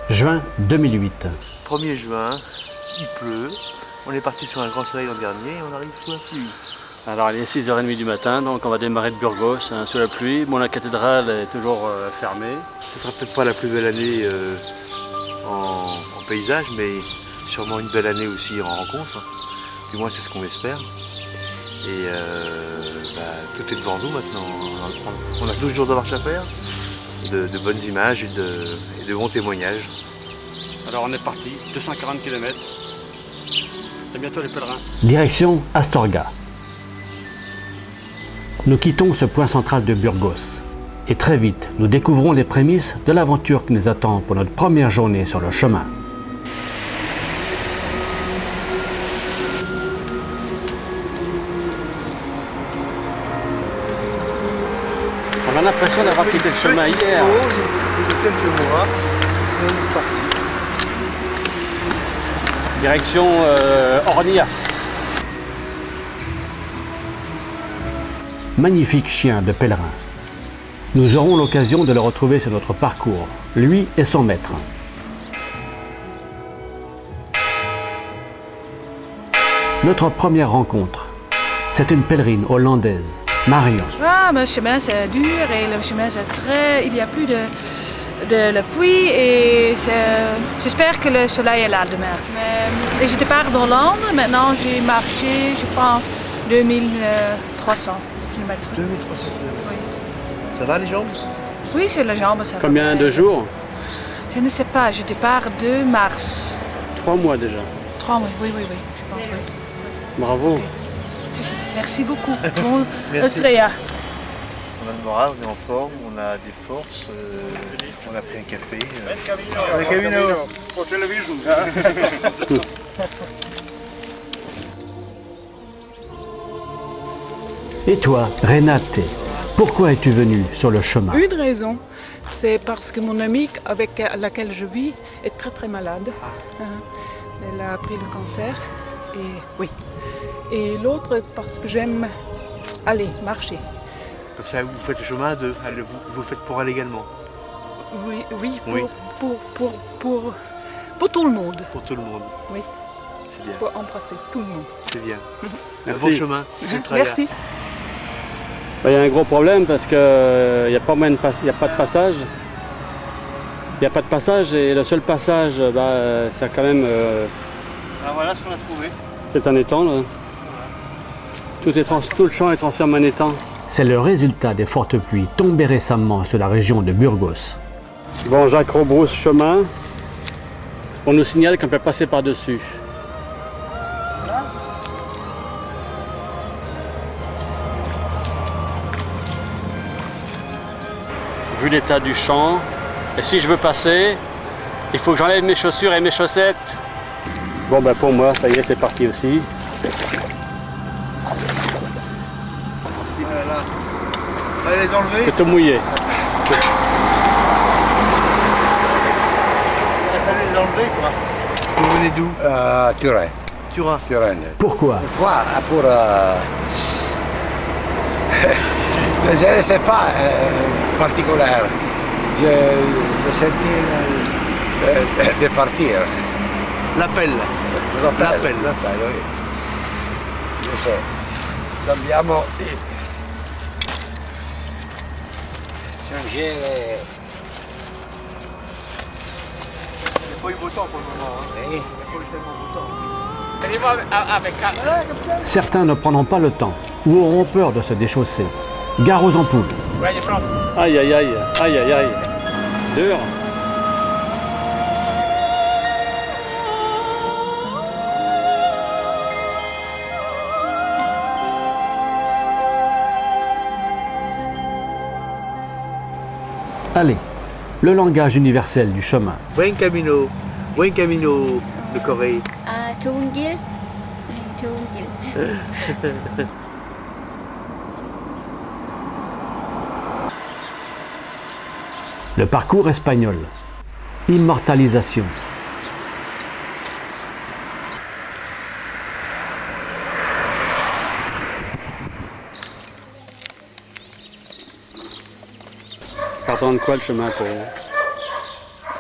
Juin 2008. 1er juin, il pleut. On est parti sur un grand soleil l'an dernier et on arrive sous la pluie. Alors il est 6h30 du matin, donc on va démarrer de Burgos sous la pluie. Bon, la cathédrale est toujours fermée. Ce sera peut-être pas la plus belle année en paysage, mais sûrement une belle année aussi en rencontre. Du moins c'est ce qu'on espère. Et tout est devant nous maintenant. On a 12 jours de marche à faire, de bonnes images et de bons témoignages. Alors on est parti, 240 km. À bientôt les pèlerins. Direction Astorga. Nous quittons ce point central de Burgos. Et très vite, nous découvrons les prémices de l'aventure qui nous attend pour notre première journée sur le chemin. On a l'impression d'avoir quitté le chemin hier. De quelques mois, on est parti. Direction Ornias. Magnifique chien de pèlerin. Nous aurons l'occasion de le retrouver sur notre parcours, lui et son maître. Notre première rencontre, c'est une pèlerine hollandaise, Marion. Ah, mais le chemin c'est dur et le chemin c'est très... Il y a plus de la pluie et j'espère que le soleil est là demain. Et je départ d'Hollande, maintenant j'ai marché, je pense, 2300 km. 2300 km. Oui. Ça va les jambes? Oui, c'est la jambe, ça va. Combien de jours? Je ne sais pas, je départ de mars. 3 mois déjà. 3 mois, oui, je pense, oui. Bravo. Ok. Merci beaucoup. Bon, Merci. Tréa. On a le moral, on est en forme, on a des forces, on a pris un café. Un camino. Pour télévision. Et toi, Renate, pourquoi es-tu venue sur le chemin? Une raison, c'est parce que mon amie avec laquelle je vis est très très malade. Elle a pris le cancer et oui. Et l'autre parce que j'aime aller marcher. Comme ça, vous faites le chemin, vous le faites pour elle également. Oui, Oui. pour tout le monde. Pour tout le monde. Oui. C'est bien, Pour embrasser tout le monde. c'est bien. Un Merci. bon chemin. Merci. Il y a un gros problème parce qu'il n'y a pas de passage. Il n'y a pas de passage et le seul passage, c'est quand même... Ah, voilà ce qu'on a trouvé. c'est un étang là. Tout le champ est transformé en étang. C'est le résultat des fortes pluies tombées récemment sur la région de Burgos. Bon, Jacques rebrousse chemin. On nous signale qu'on peut passer par-dessus. Vu l'état du champ, et si je veux passer, il faut que j'enlève mes chaussures et mes chaussettes. Bon, pour moi, ça y est, c'est parti aussi. Allez les enlever. C'est tout mouillé. Il fallait les enlever quoi. Vous venez d'où? Turin. Turin. Turin. Pourquoi? Pourquoi? Pour... je ne sais pas particulier. Je sentis de partir. L'appel. L'appel, oui. Je sais. Dobbiamo changer les... Il n'y a pas eu beau temps pour le moment. Hein. Oui. Il n'y a pas eu tellement beau temps. Certains ne prendront pas le temps ou auront peur de se déchausser. Gare aux ampoules. Aïe aïe aïe, aïe aïe aïe. Dur. Allez, le langage universel du chemin. Buen camino de Corée. 좋은 길. 네, 좋은 길. Le parcours espagnol. Immortalisation. Ça représente quoi le chemin pour vous?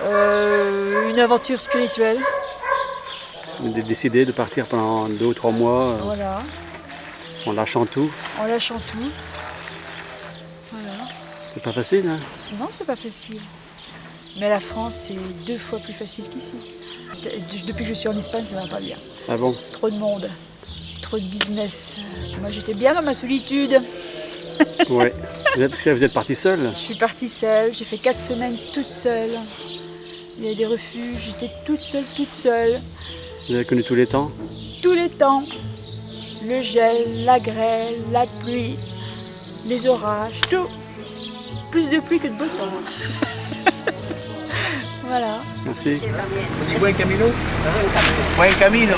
Une aventure spirituelle. Vous avez décidé de partir pendant 2 ou 3 mois Voilà, en lâchant tout. en lâchant tout. Voilà. C'est pas facile, hein? Non, c'est pas facile. Mais la France, c'est 2 fois plus facile qu'ici. Depuis que je suis en Espagne, ça va pas bien. Ah bon? Trop de monde, trop de business. Moi, j'étais bien dans ma solitude. Ouais. Vous êtes parti seul? Je suis partie seule, j'ai fait 4 semaines toute seule. Il y a des refuges, j'étais toute seule. Vous avez connu tous les temps? Tous les temps. Le gel, la grêle, la pluie, les orages, tout. Plus de pluie que de beau temps. Voilà. Merci. On dit buen camino? Buen camino.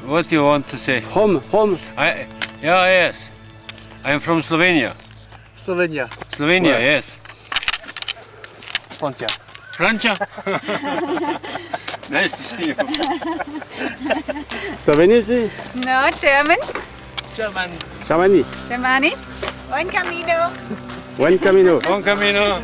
What do you want to say? From? Yes. I'm from Slovenia. Slovenia. Slovenia, Ouais. yes. Francia. Francia? Nice to see you. Slovénie aussi? No, German. Germany. Germany. Buen camino. Buen camino. Bon camino.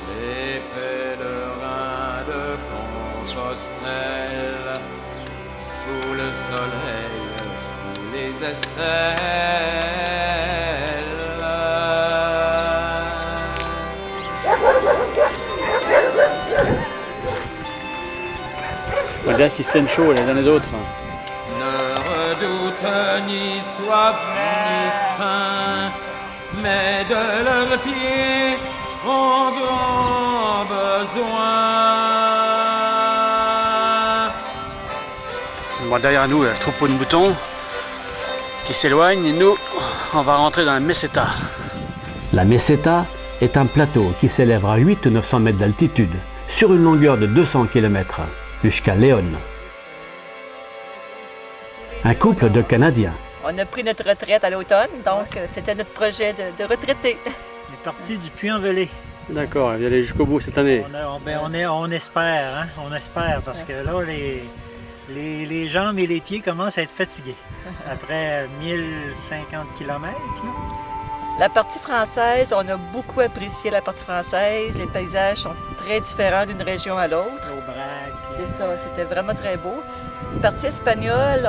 Les pèlerins de Compostelle, sous le soleil, sous les estelles. On dirait qu'ils se tiennent chaud les uns les autres. Ne redoute ni soif ni faim, mais de leurs pieds ont grand besoin. Bon, derrière nous, le troupeau de moutons qui s'éloigne et nous, on va rentrer dans la Meseta. La Meseta est un plateau qui s'élève à 8 ou 900 mètres d'altitude sur une longueur de 200 km jusqu'à León. Un couple de Canadiens. On a pris notre retraite à l'automne, donc c'était notre projet de retraité. On est parti du Puy-en-Velay. D'accord, vous allez jusqu'au bout cette année. On espère, hein? On espère, parce que là, les jambes et les pieds commencent à être fatigués. Après 1050 km. La partie française, on a beaucoup apprécié la partie française. Les paysages sont très différents d'une région à l'autre. C'est ça, c'était vraiment très beau. La partie espagnole,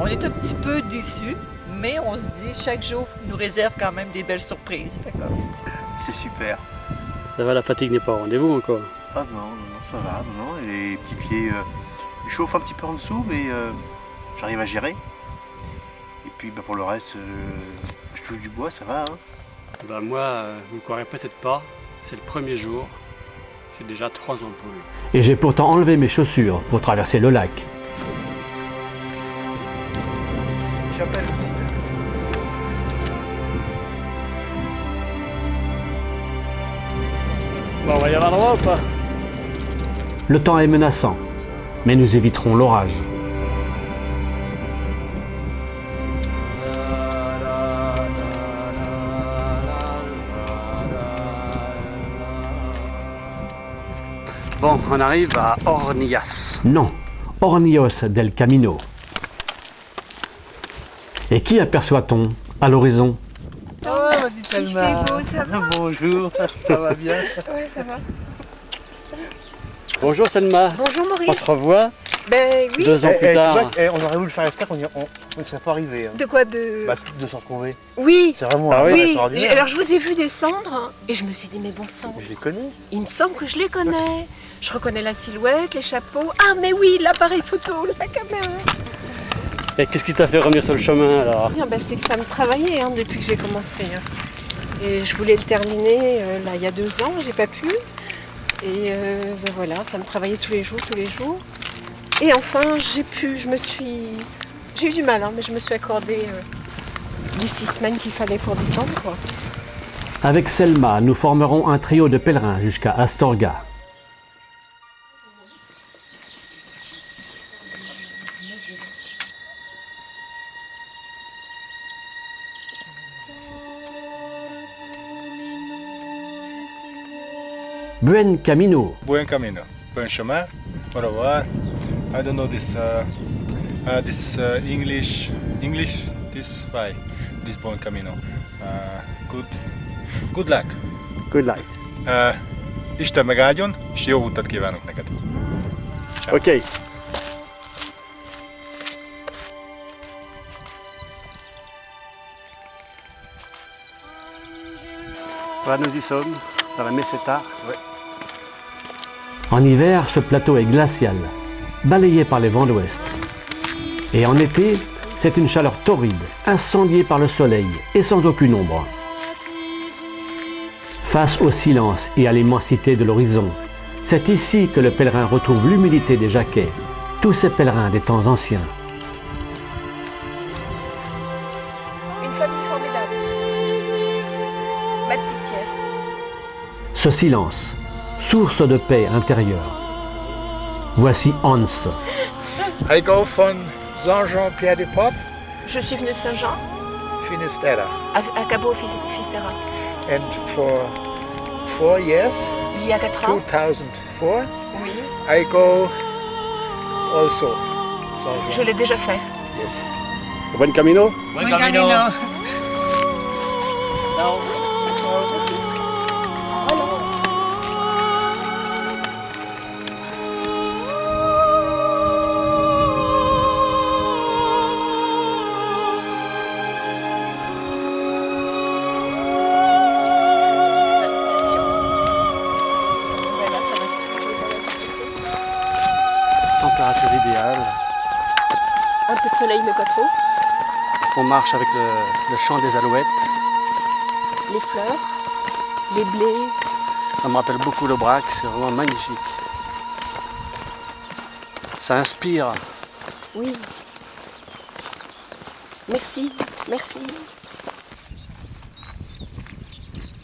on est un petit peu déçus, mais on se dit chaque jour nous réserve quand même des belles surprises. C'est super. Ça va, la fatigue n'est pas au rendez-vous encore? Ah non, ça va, non. Et les petits pieds, ils chauffent un petit peu en dessous, mais j'arrive à gérer. Et puis pour le reste, je touche du bois, ça va. Hein. Moi, vous ne croirez peut-être pas, c'est le premier jour. J'ai déjà 3 ampoules. Et j'ai pourtant enlevé mes chaussures pour traverser le lac. Chapelle aussi. Bon, on va y avoir droit ou pas? Le temps est menaçant, mais nous éviterons l'orage. Bon, on arrive à Hornillas. Non, Hornillos del Camino. Et qui aperçoit-on à l'horizon? Oh, ma petite Alma. Il fait beau, ça va? Bonjour, ça va bien? Ouais, ça va. Bonjour Selma. Bonjour Maurice. On se revoit Ben oui. 2 ans plus tard. Tu vois, on aurait voulu le faire exprès, on ne serait pas arrivé. Hein. De quoi de... De se retrouver. Oui. C'est vraiment oui. extraordinaire. Alors je vous ai vu descendre et je me suis dit mais bon sang. Je les connais. Il me semble que je les connais. Je reconnais la silhouette, les chapeaux. Ah mais oui, l'appareil photo, la caméra. Et qu'est-ce qui t'a fait revenir sur le chemin alors? Ben, c'est que ça me travaillait hein, depuis que j'ai commencé. Hein. Et je voulais le terminer là il y a 2 ans, j'ai pas pu. Et ben voilà, ça me travaillait tous les jours. Et enfin, j'ai eu du mal, hein, mais je me suis accordé les 6 semaines qu'il fallait pour descendre, quoi. Avec Selma, nous formerons un trio de pèlerins jusqu'à Astorga. Buen camino. Buen camino. Bon chemin. Au revoir. I don't know this English. This way. This buen camino. Good luck. Good luck. Isten megáldjon, és jó utat kívánok neked. Ciao. Ok. Voilà, nous y sommes, dans la Meseta. Ouais. En hiver, ce plateau est glacial, balayé par les vents d'ouest. Et en été, c'est une chaleur torride, incendiée par le soleil et sans aucune ombre. Face au silence et à l'immensité de l'horizon, c'est ici que le pèlerin retrouve l'humilité des Jacquais, tous ces pèlerins des temps anciens. Une famille formidable. Ma petite Pierre. Ce silence, source de paix intérieure. Voici Hans. I go from Saint-Jean-Pied-de-Port. Je suis venue de Saint-Jean, Finisterre. à Cabo Fistera. And for 4 years, Il y a 4 ans. 2004, Oui. I go also. Saint-Jean. Je l'ai déjà fait. Yes. Buen camino. Buen camino. Voilà, ça va se Température idéale. Un peu de soleil, mais pas trop. On marche avec le chant des alouettes. Les fleurs, les blés. Ça me rappelle beaucoup l'Aubrac, c'est vraiment magnifique. Ça inspire. Oui. Merci, merci.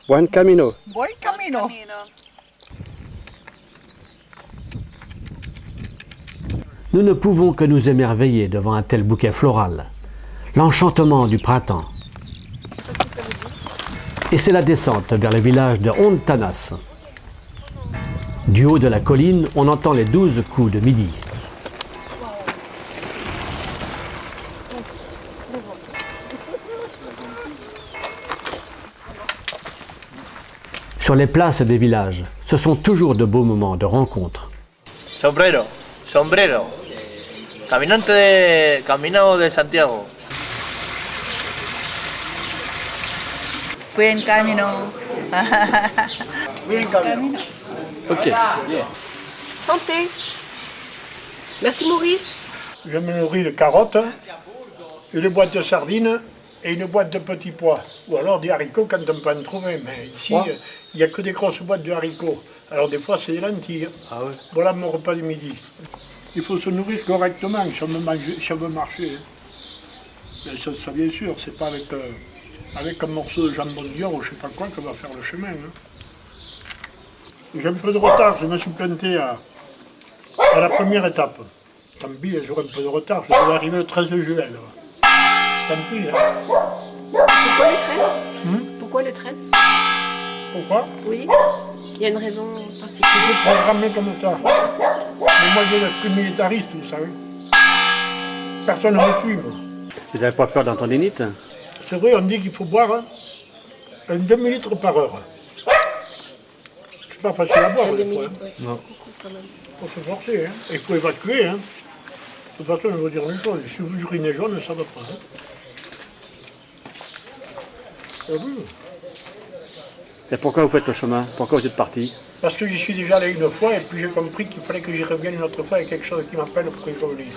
Buen camino. Buen camino. Nous ne pouvons que nous émerveiller devant un tel bouquet floral. L'enchantement du printemps. Et c'est la descente vers le village de Hontanas. Du haut de la colline, on entend les 12 coups de midi. Sur les places des villages, ce sont toujours de beaux moments de rencontre. Sombrero. Camino de Santiago. Buen camino. Buen camino. Ok. Santé. Merci Maurice. Je me nourris de carottes, une boîte de sardines et une boîte de petits pois. Ou alors des haricots quand on peut en trouver. Mais ici, il n'y a que des grosses boîtes de haricots. Alors des fois, c'est des lentilles. Ah ouais. Voilà mon repas du midi. Il faut se nourrir correctement si on veut marcher. Mais ça bien sûr, c'est pas avec un morceau de jambon de Dior ou je sais pas quoi qu'on va faire le chemin. J'ai un peu de retard, je me suis planté à la première étape. Tant pis, j'aurai un peu de retard, je devais arriver le 13 juillet. Tant pis. Pourquoi le 13 Pourquoi le 13 Pourquoi? Oui, il y a une raison particulière. C'était programmé comme ça. Mais moi, je n'ai que militariste, vous savez. Personne ne me suit, moi. Vous n'avez pas peur d'un tendinite? C'est vrai, on dit qu'il faut boire un demi-litre par heure. C'est pas facile à boire, des fois. Non. Il faut se forcer, hein. Et il faut évacuer, hein. De toute façon, je vais vous dire une chose, si vous urinez jaune, ça ne va pas. Hein. Ah oui. Et pourquoi vous faites le chemin? Pourquoi vous êtes parti? Parce que j'y suis déjà allé une fois et puis j'ai compris qu'il fallait que j'y revienne une autre fois avec quelque chose qui m'appelle pour y revenir.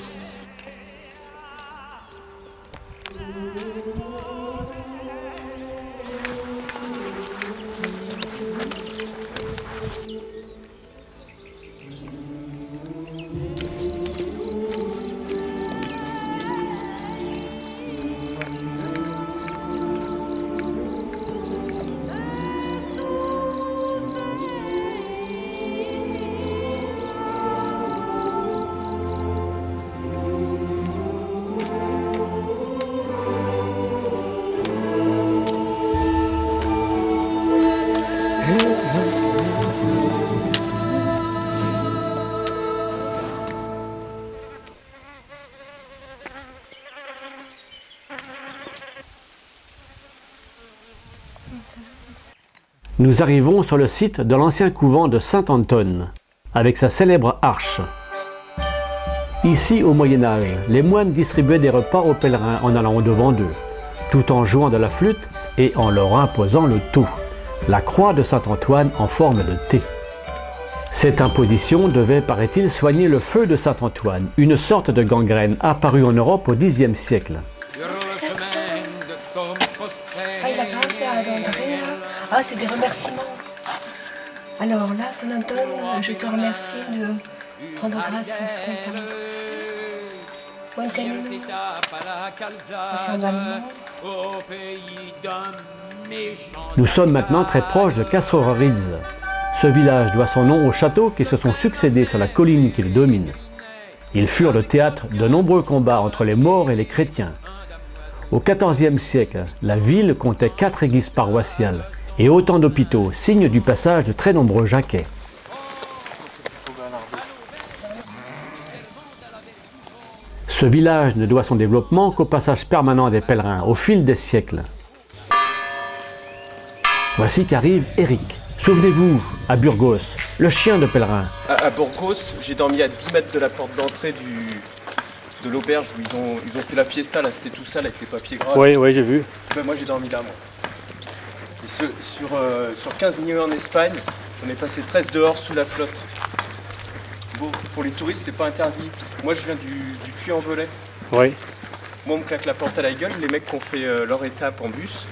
Nous arrivons sur le site de l'ancien couvent de Saint-Anton, avec sa célèbre arche. Ici, au Moyen-Âge, les moines distribuaient des repas aux pèlerins en allant au-devant d'eux, tout en jouant de la flûte et en leur imposant le tout, la croix de Saint-Antoine en forme de T. Cette imposition devait, paraît-il, soigner le feu de Saint-Antoine, une sorte de gangrène apparue en Europe au Xe siècle. Ah, c'est des remerciements. Alors là, Saint-Antoine, je te remercie de rendre grâce à Saint-Antoine. Buen camino. Ça, c'est en allemand. Nous sommes maintenant très proches de Kastroritz. Ce village doit son nom aux châteaux qui se sont succédés sur la colline qu'il domine. Ils furent le théâtre de nombreux combats entre les Maures et les chrétiens. Au XIVe siècle, la ville comptait 4 églises paroissiales et autant d'hôpitaux, signe du passage de très nombreux Jacquais. Ce village ne doit son développement qu'au passage permanent des pèlerins au fil des siècles. Voici qu'arrive Eric. Souvenez-vous, à Burgos, le chien de pèlerin. À Burgos, j'ai dormi à 10 mètres de la porte d'entrée de l'auberge où ils ont fait la fiesta, là c'était tout sale avec les papiers gras. Oui, j'ai vu. Ben, moi j'ai dormi là, moi. Et sur 15 nuits en Espagne, j'en ai passé 13 dehors sous la flotte. Bon, pour les touristes, c'est pas interdit. Moi je viens du Puy-en-Velay. Oui. Moi on me claque la porte à la gueule, les mecs qui ont fait leur étape en bus,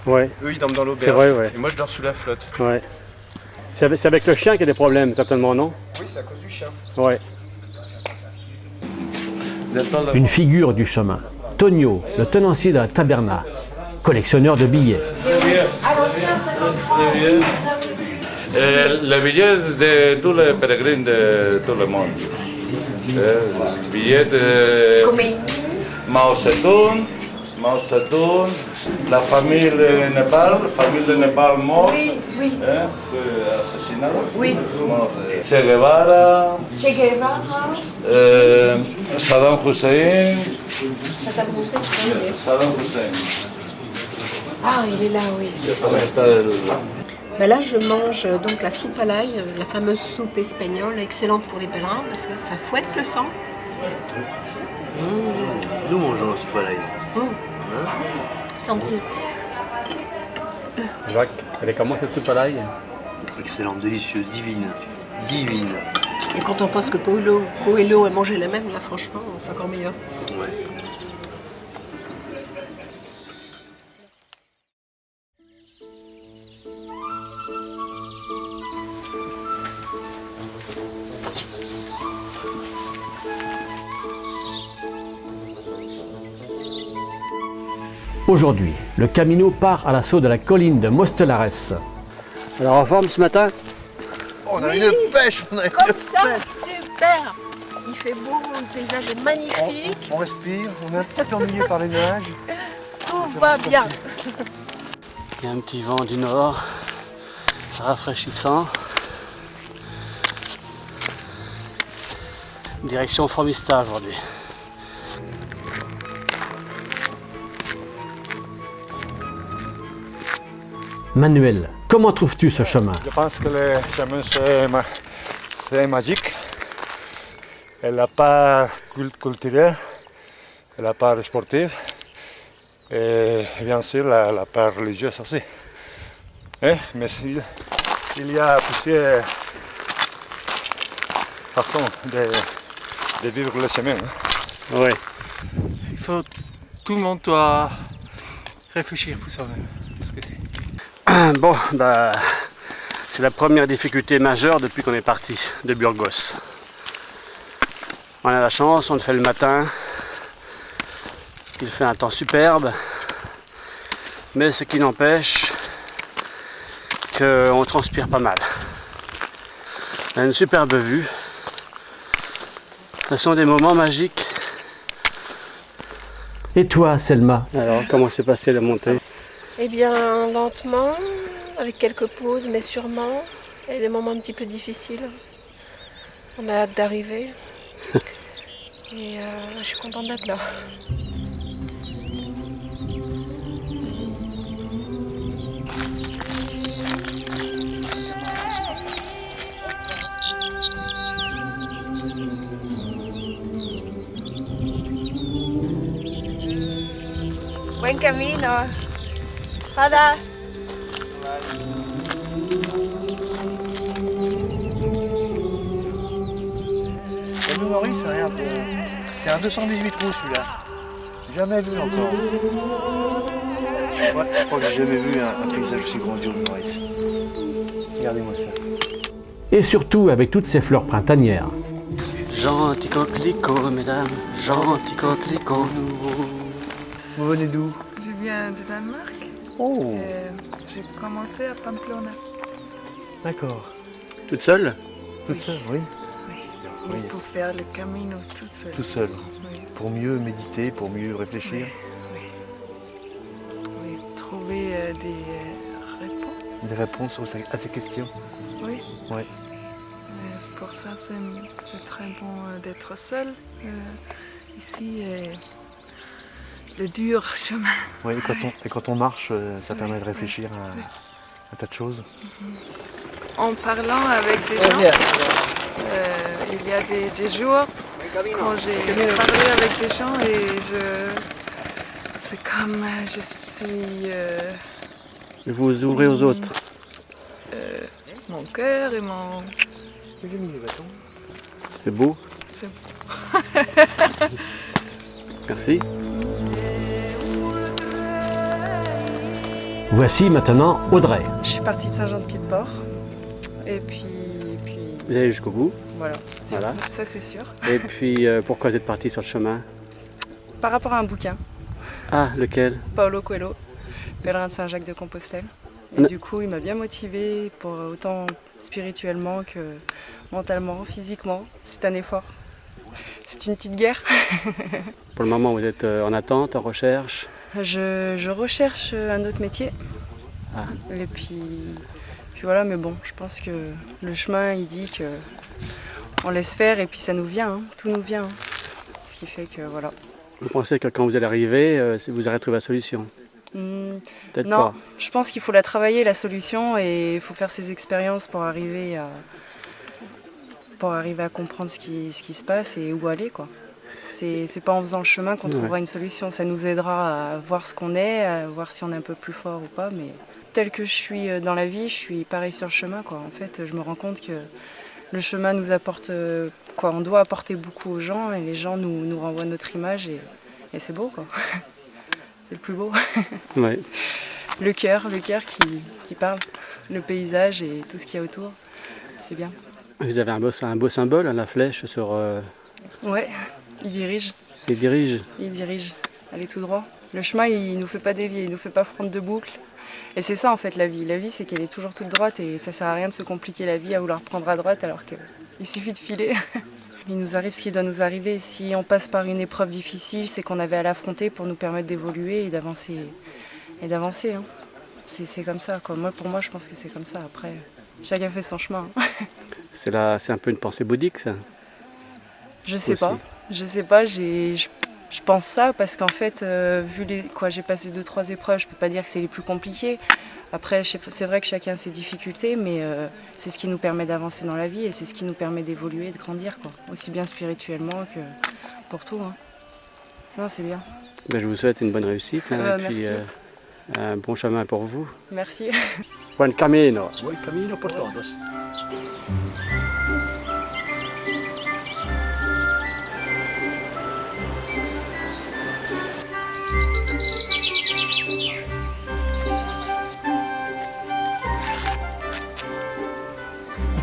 eux ils dorment dans l'auberge. C'est vrai, ouais. Et moi je dors sous la flotte. Ouais. C'est avec le chien qu'il y a des problèmes, certainement, non? Oui, c'est à cause du chien. Ouais. Une figure du chemin. Tonio, le tenancier de la taberna, collectionneur de billets. À l'ancien 53. Le billet de tous les pèlerins de tout le monde. Le billet de Mao Zedong, la famille de Népal morte, oui. assassinée, Oui. Che Guevara, Saddam Hussein. Ah, il est là, oui. Ben là, je mange donc la soupe à l'ail, la fameuse soupe espagnole, excellente pour les pèlerins parce que ça fouette le sang. Nous mangeons la soupe à l'ail. Santé. Jacques, elle est comment cette soupe à l'ail? Excellente, délicieuse, divine. Divine. Et quand on pense que Coelho a mangé la même, là franchement, c'est encore meilleur. Ouais. Aujourd'hui, le Camino part à l'assaut de la colline de Mostelares. Alors en forme ce matin? On a une pêche, Comme ça, super. Il fait beau, le paysage est magnifique. On respire, on est un petit peu ennuyé par les nuages. Tout va bien. Il y a un petit vent du nord, rafraîchissant. Direction Fromista aujourd'hui. Manuel, comment trouves-tu ce chemin? Je pense que le chemin c'est magique. Et la part culturelle, et la part sportive, et bien sûr la part religieuse aussi. Mais il y a plusieurs façons de vivre le chemin. Oui. Tout le monde doit réfléchir pour soi-même. Ce que c'est. Bon, c'est la première difficulté majeure depuis qu'on est parti de Burgos. On a la chance, on le fait le matin. Il fait un temps superbe. Mais ce qui n'empêche qu'on transpire pas mal. On a une superbe vue. Ce sont des moments magiques. Et toi, Selma? Alors, comment s'est passée la montée? Eh bien, lentement, avec quelques pauses, mais sûrement, et des moments un petit peu difficiles. On a hâte d'arriver. Et je suis contente d'être là. Buen camino. Hola. Salut Maurice, regarde, c'est un 218 roues celui-là. Jamais vu encore. Je crois que j'ai jamais vu un paysage aussi grandiose de Maurice. Regardez-moi ça. Et surtout avec toutes ces fleurs printanières. Gentil coquelicot, mesdames, gentil coquelicot. Vous venez d'où? Je viens de Danemark. Oh. J'ai commencé à Pamplona. D'accord. Toute seule? Toute seule, oui. Il faut faire le camino toute seule. Tout seul. Oui. Pour mieux méditer, pour mieux réfléchir. Oui, trouver des réponses. Des réponses à ces questions. Oui. Oui. Pour ça, c'est très bon d'être seul ici. Le dur chemin. Oui, et quand on marche, ça permet de réfléchir à un tas de choses. En parlant avec des gens, il y a des jours quand j'ai parlé avec des gens et c'est comme je suis... Vous ouvrez aux autres. Mon cœur et mon... C'est beau. C'est beau. Merci. Voici maintenant Audrey. Je suis partie de Saint-Jean-de-Pied-de-Port. Et puis... Vous allez jusqu'au bout. Voilà, Voilà. Ça c'est sûr. Et puis, pourquoi vous êtes parti sur le chemin? Par rapport à un bouquin, Ah, lequel? Paulo Coelho, Pèlerin de Saint-Jacques-de-Compostelle. Et du coup, il m'a bien motivée pour autant spirituellement que mentalement, physiquement. C'est un effort. C'est une petite guerre. Pour le moment, vous êtes en attente, en recherche? Je recherche un autre métier. Ah. Et puis voilà, mais bon, je pense que le chemin, il dit que on laisse faire et puis ça nous vient, hein, tout nous vient. Hein. Ce qui fait que voilà. Vous pensez que quand vous allez arriver, vous aurez trouvé la solution? Peut-être non, pas. je pense qu'il faut la travailler, la solution, et il faut faire ses expériences pour arriver à comprendre ce qui se passe et où aller, quoi. C'est pas en faisant le chemin qu'on trouvera une solution. Ça nous aidera à voir ce qu'on est, à voir si on est un peu plus fort ou pas. Mais tel que je suis dans la vie, je suis pareil sur le chemin, quoi. En fait, je me rends compte que le chemin nous apporte quoi. On doit apporter beaucoup aux gens et les gens nous renvoient notre image et c'est beau, quoi. C'est le plus beau. Ouais. Le cœur qui parle, le paysage et tout ce qu'il y a autour. C'est bien. Vous avez un beau symbole, la flèche sur... Ouais, il dirige. Il dirige. Il dirige. Allez tout droit. Le chemin, il nous fait pas dévier, il nous fait pas prendre de boucle. Et c'est ça en fait la vie. La vie, c'est qu'elle est toujours toute droite et ça sert à rien de se compliquer la vie à vouloir prendre à droite alors qu'il suffit de filer. Il nous arrive ce qui doit nous arriver. Si on passe par une épreuve difficile, c'est qu'on avait à l'affronter pour nous permettre d'évoluer et d'avancer. Hein. C'est comme ça, quoi. Pour moi, je pense que c'est comme ça. Après, chacun fait son chemin. C'est un peu une pensée bouddhique, ça? Je sais pas. Je pense ça parce qu'en fait, j'ai passé 2-3 épreuves, je peux pas dire que c'est les plus compliquées. Après, c'est vrai que chacun a ses difficultés, mais c'est ce qui nous permet d'avancer dans la vie et c'est ce qui nous permet d'évoluer et de grandir, quoi. Aussi bien spirituellement que pour tout. Hein. Non, c'est bien. Ben, je vous souhaite une bonne réussite et puis un bon chemin pour vous. Merci. Buen camino. Buen camino por todos.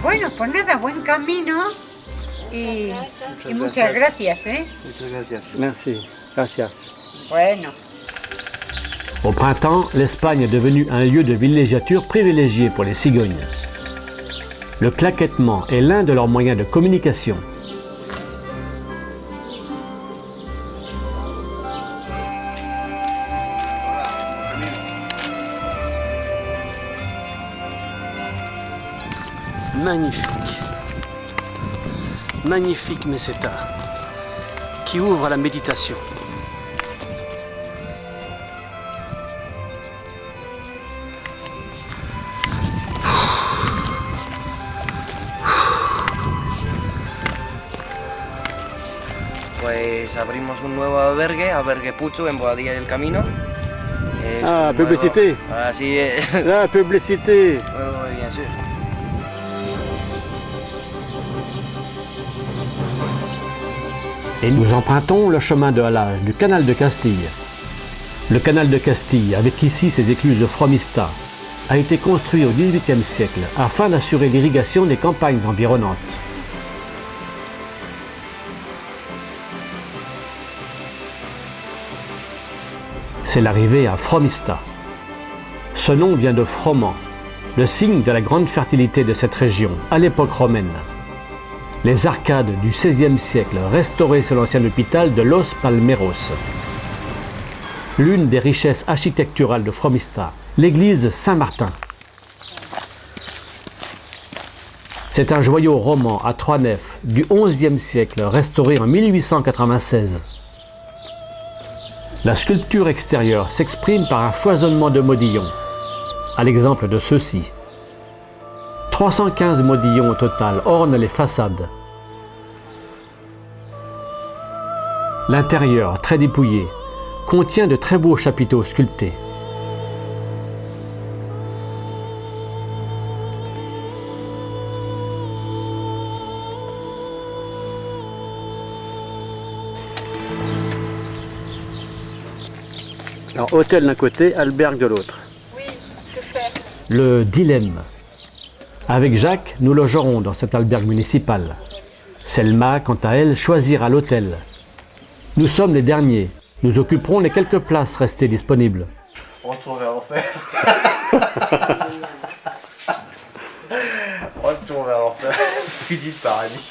Bueno, pues nada, buen camino y muchas gracias, ¿eh? Muchas gracias. Merci. Gracias. Bueno. Au printemps, l'Espagne est devenue un lieu de villégiature privilégié pour les cigognes. Le claquettement est l'un de leurs moyens de communication. Magnifique meseta qui ouvre à la méditation. Pues abrimos un nuevo albergue, Albergue Pucho, en Boadilla del Camino. Ah, publicité. Ah, sí. La publicité. Oui, bien sûr. Et nous empruntons le chemin de halage du canal de Castille. Le canal de Castille, avec ici ses écluses de Fromista, a été construit au XVIIIe siècle afin d'assurer l'irrigation des campagnes environnantes. C'est l'arrivée à Fromista. Ce nom vient de froment, le signe de la grande fertilité de cette région à l'époque romaine. Les arcades du XVIe siècle restaurées sur l'ancien hôpital de Los Palmeros. L'une des richesses architecturales de Fromista, l'église Saint-Martin. C'est un joyau roman à 3 nefs du XIe siècle restauré en 1896. La sculpture extérieure s'exprime par un foisonnement de modillons, à l'exemple de ceux-ci. 315 modillons au total ornent les façades. L'intérieur, très dépouillé, contient de très beaux chapiteaux sculptés. Alors, hôtel d'un côté, albergue de l'autre. Oui, que faire? Le dilemme. Avec Jacques, nous logerons dans cet albergue municipal. Selma, quant à elle, choisira l'hôtel. Nous sommes les derniers. Nous occuperons les quelques places restées disponibles. Retour vers l'enfer. Retour vers l'enfer. Fini de paradis.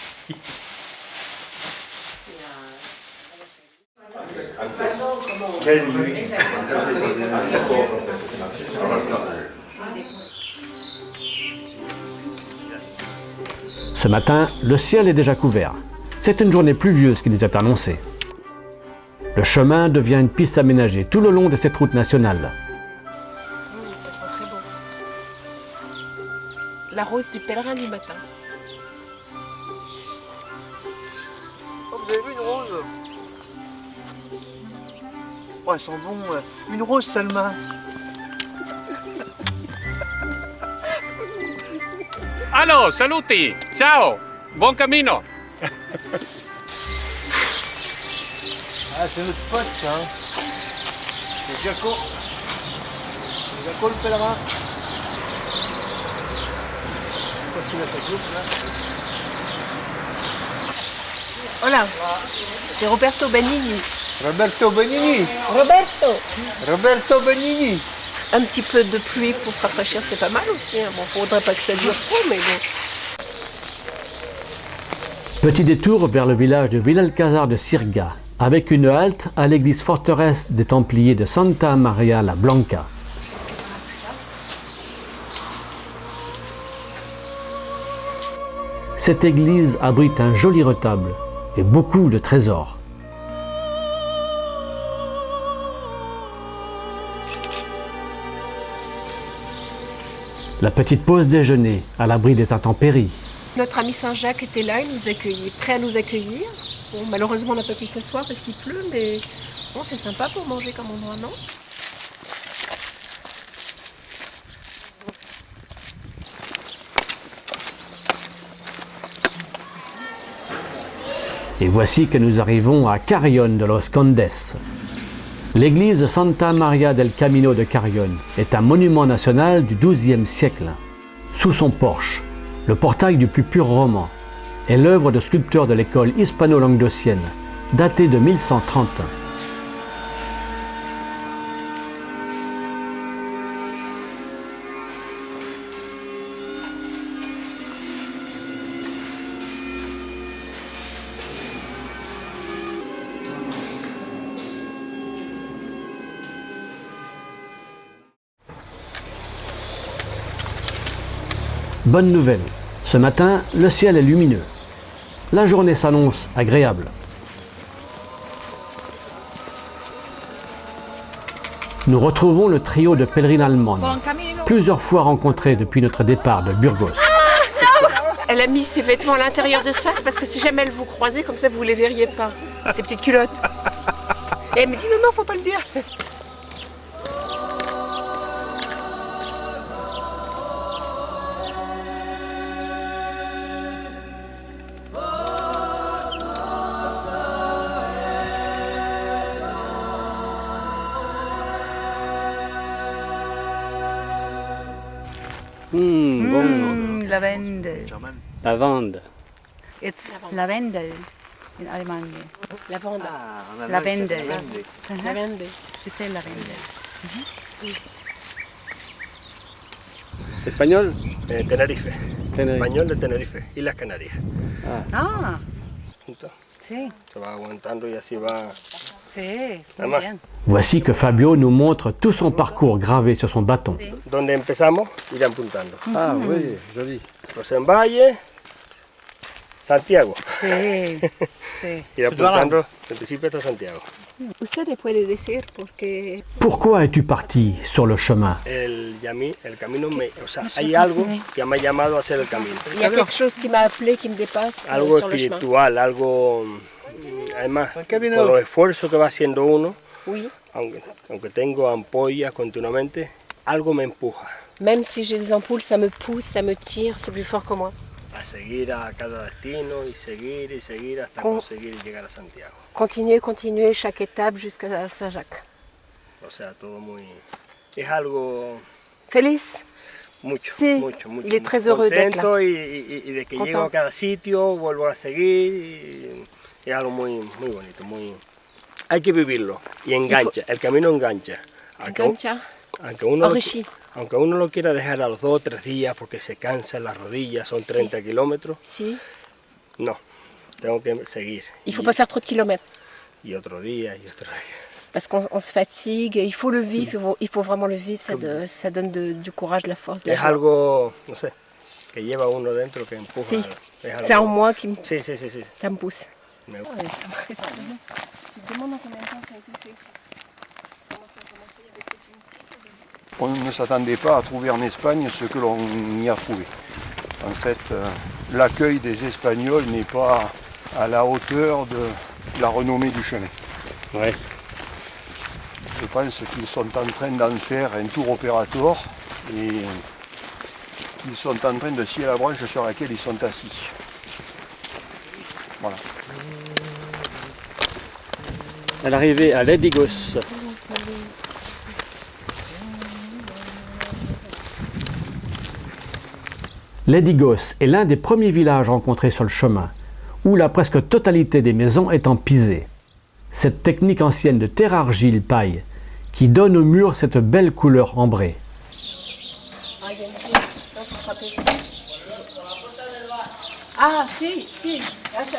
Quelle nuit. Ce matin, le ciel est déjà couvert. C'est une journée pluvieuse qui nous est annoncée. Le chemin devient une piste aménagée tout le long de cette route nationale. Ça sent très bon. La rose des pèlerins du matin. Oh, vous avez vu une rose? Oh, elles sont bons. Une rose, Salma. Allô, saluti. Ciao. Bon camino. Ah, c'est notre pote, ça. Hein. C'est Jaco. C'est Jaco le pèlerin. Qu'est-ce qu'il a sa coupe, là? Voilà, c'est Roberto Benigni. Roberto Benigni. Roberto Benigni. Un petit peu de pluie pour se rafraîchir, c'est pas mal aussi. Hein. Bon, faudrait pas que ça dure trop, mais bon. Petit détour vers le village de Villalcázar de Sirga, avec une halte à l'église forteresse des Templiers de Santa Maria la Blanca. Cette église abrite un joli retable et beaucoup de trésors. La petite pause déjeuner à l'abri des intempéries. Notre ami Saint-Jacques était là, il nous accueillait, prêt à nous accueillir. Bon, malheureusement, on n'a pas pu s'asseoir parce qu'il pleut, mais bon, c'est sympa pour manger comme endroit, non? Et voici que nous arrivons à Carrión de los Condes. L'église Santa Maria del Camino de Carrión est un monument national du XIIe siècle. Sous son porche, le portail du plus pur roman est l'œuvre de sculpteurs de l'école hispano-languedocienne, datée de 1130. Bonne nouvelle, ce matin, le ciel est lumineux. La journée s'annonce agréable. Nous retrouvons le trio de pèlerines allemandes, plusieurs fois rencontrés depuis notre départ de Burgos. Elle a mis ses vêtements à l'intérieur de sac parce que si jamais elle vous croisait, comme ça vous les verriez pas. Ses petites culottes. Et elle me dit non, faut pas le dire. Bon. Lavendel. Lavande. It's lavendel in Allemand. Lavande. Lavendel. Lavande. C'est lavendel. Espagnol? Tenerife. Tenerife. Español de Tenerife, Islas Canarias. Ah, Junto. sí. Se va aguantando y así va. Sí, muy Además, bien. Voici que Fabio nous montre tout son parcours gravé sur son bâton. donde empezamos, ir apuntando. Ah oui, joli. Rosenvalle, Santiago. Sí, sí. Ir apuntando, del principio hasta Santiago. Ustedes pueden decir porque Pourquoi es-tu parti sur le chemin? El camino, o sea, hay algo que me ha llamado a hacer el camino. il y a quelque chose qui m'a appelé, qui me dépasse Algo sur le chemin. espiritual, algo, además, con los esfuerzos que va haciendo uno, Oui, aunque tengo ampollas continuamente, algo me empuja même si j'ai des ampoules, ça me pousse, ça me tire, c'est plus fort que moi. a seguir a cada destino y seguir hasta conseguir llegar a Santiago. Continuer chaque étape jusqu'à Saint-Jacques. O sea, todo muy... Es algo... Feliz. Mucho, Sí, mucho. il est très heureux d'être là. Contento y de que Content. llego a cada sitio, vuelvo a seguir y es algo muy bonito, muy... Hay que vivirlo y engancha, el camino engancha. Engancha. Enrichi. Aunque uno lo quiera dejar a los 2 o 3 días porque se cansa las rodillas, son 30 kilómetros, Si. no, tengo que seguir. Il faut pas faire trop de kilomètres. Y otro día, y otro día. Parce qu'on se fatigue, il faut le vivre, il faut vraiment le vivre, ça donne du courage, de la force. De la Es joie. algo, no sé, que lleva uno dentro, que empuja. Sí, Es algo- c'est en moi qui me, Sí. ça me pousse. Me- Tu te demandes en combien de temps ça a été fait. On ne s'attendait pas à trouver en Espagne ce que l'on y a trouvé. En fait, l'accueil des Espagnols n'est pas à la hauteur de la renommée du chemin. Ouais. Je pense qu'ils sont en train d'en faire un tour opératoire et qu'ils sont en train de scier la branche sur laquelle ils sont assis. Voilà. À l'arrivée à Ledigos. Ledigos est l'un des premiers villages rencontrés sur le chemin, où la presque totalité des maisons est en pisé. Cette technique ancienne de terre-argile-paille qui donne au mur cette belle couleur ambrée. Ah, il y a une clé. Non, c'est frappé. Ah, si. Ah, ça.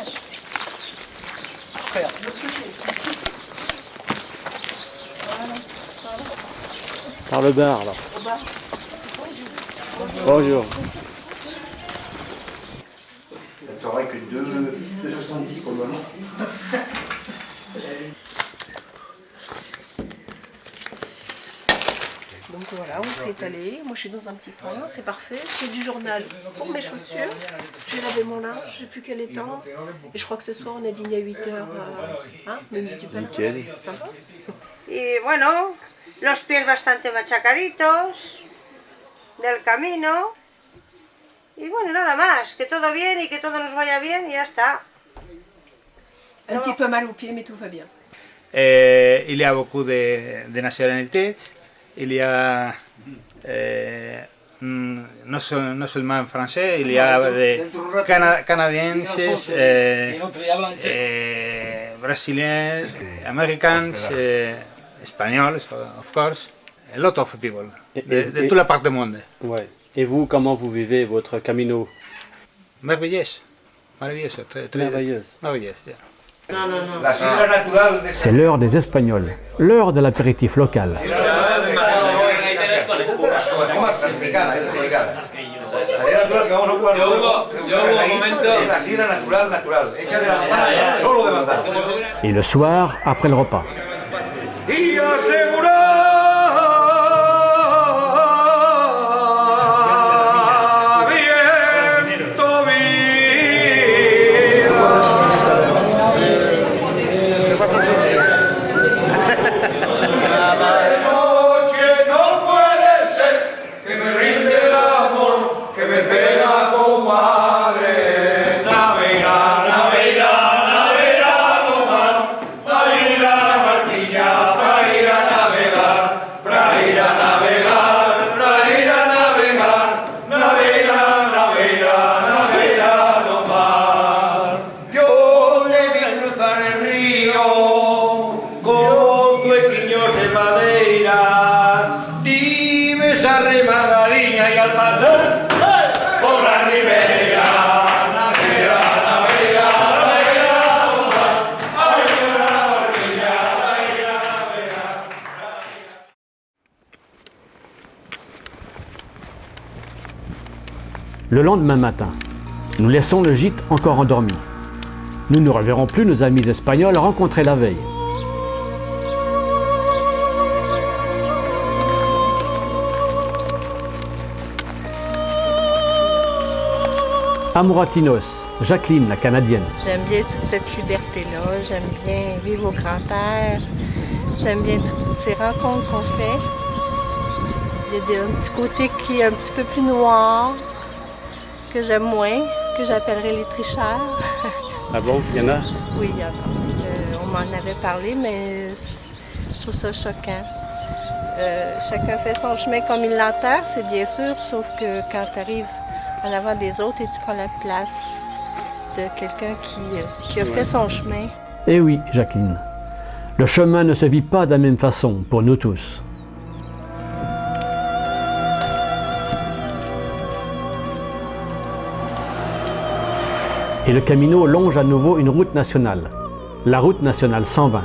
Voilà. Par le bar, là. Au bas. Bonjour. Tu n'aurais que 2,70 pour le moment. Donc voilà, on s'est allé. Moi, je suis dans un petit coin, c'est parfait. J'ai du journal pour mes chaussures. J'ai lavé mon linge, je sais plus quel est temps. Et je crois que ce soir, on a dîné à 8h. Menu du pain. Nickel. Sympa. Y bueno, los pies bastante machacaditos del camino. Y bueno, nada más, que todo bien y que todo nos vaya bien y ya está. Un petit peu mal aux pieds, mais tout va bien. Il y a beaucoup de nationalités. Il y a non seulement français, il y a des canadienses, brésiliens, américains, espagnols, of course, a lot of people, de toute la part du monde. Ouais. Et vous, comment vous vivez votre camino? Merveilleuse, très Merveilleuse. merveilleuse. Yeah. La sidra natural de C'est l'heure des Espagnols, l'heure de l'apéritif local. La sidra natural, hecha de la manzana, solo de manzana. Et le soir, après le repas. Y asegurar viento noche no puede ser que me rinde el amor que me pega tu madre. Navegar, navegar, navegar, romano, para ir a la barquilla, para ir a navegar. madeira, dime esa remangadilla y al pasar por la ribera, navega, navega, navega, Le lendemain matin, nous laissons le gîte encore endormi. Nous ne reverrons plus nos amis espagnols rencontrés la veille. À Moratinos, Jacqueline, la Canadienne. J'aime bien toute cette liberté-là, j'aime bien vivre au grand air, j'aime bien toutes ces rencontres qu'on fait. Il y a un petit côté qui est un petit peu plus noir, que j'aime moins, que j'appellerais les tricheurs. Ah bon, il y en a? Oui, il y en a. On m'en avait parlé, mais je trouve ça choquant. Chacun fait son chemin comme il l'entend, c'est bien sûr, sauf que quand tu arrives en avant des autres et tu prends la place de quelqu'un qui a fait son chemin. Eh oui, Jacqueline, le chemin ne se vit pas de la même façon pour nous tous. Et le Camino longe à nouveau une route nationale, la route nationale 120.